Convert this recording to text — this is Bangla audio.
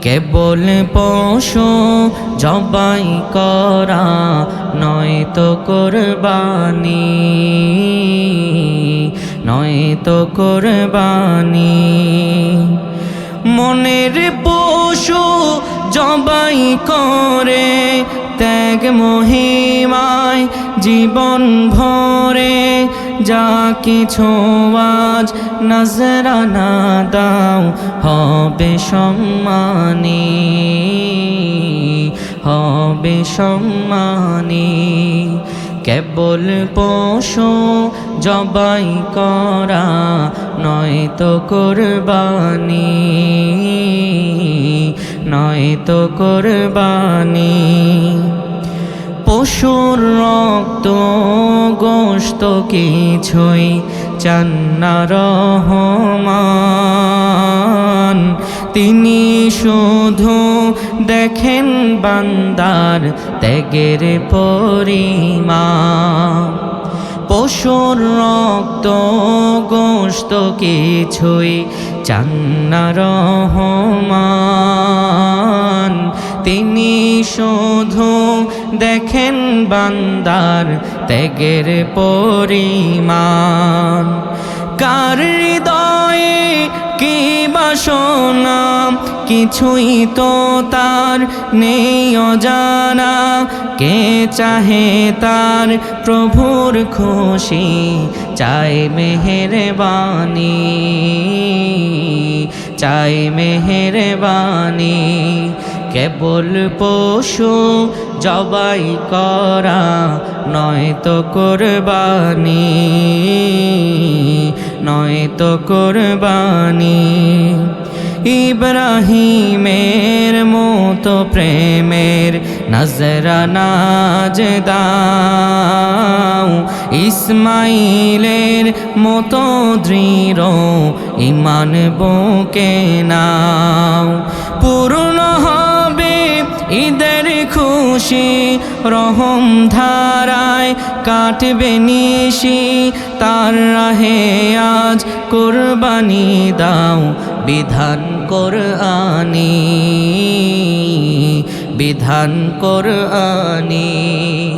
কেবল পশু জবাই করা নয়তো কুরবানি, নয়তো কুরবানি। মনের পশু জবাই করে ত্যাগ মহিমায় জীবন ভরে, যা কিছু আজ নজরানা দাও হবে সম্মানী, হবে সম্মানী। কেবল পশু জবাই করা নয়তো কুরবানি, নয়তো কুরবানি। পশুর রক্ত গোশত কিছুই চান না রহমান, তিনি শুধু দেখেন বান্দার ত্যাগের পরিমাণ। পশুর রক্ত গোশত কিছুই চান না রহমান, তিনি শুধু দেখেন বান্দার ত্যাগের পরিমাণ। কার হৃদয়ে কি বাসনা কিছুই তো তার নেই অজানা, কে চাহে তার প্রভুর খুশি চায় মেহেরবানি, চায় মেহেরবানি। কেবল পশু জবাই করা নয়তো কুরবানি, নয়তো কুরবানি। ইব্রাহিমের মতো প্রেমের নজরানা দাও, ইসমাইলের মতো দৃঢ় ঈমান বুকে নাও। পূর্ণ হবে ঈদের খুশি রহম ধারায় কাটবে নিশি, তার রাহে আজ কুরবানি দাও বিধান কোরআনী, বিধান কোরআনী।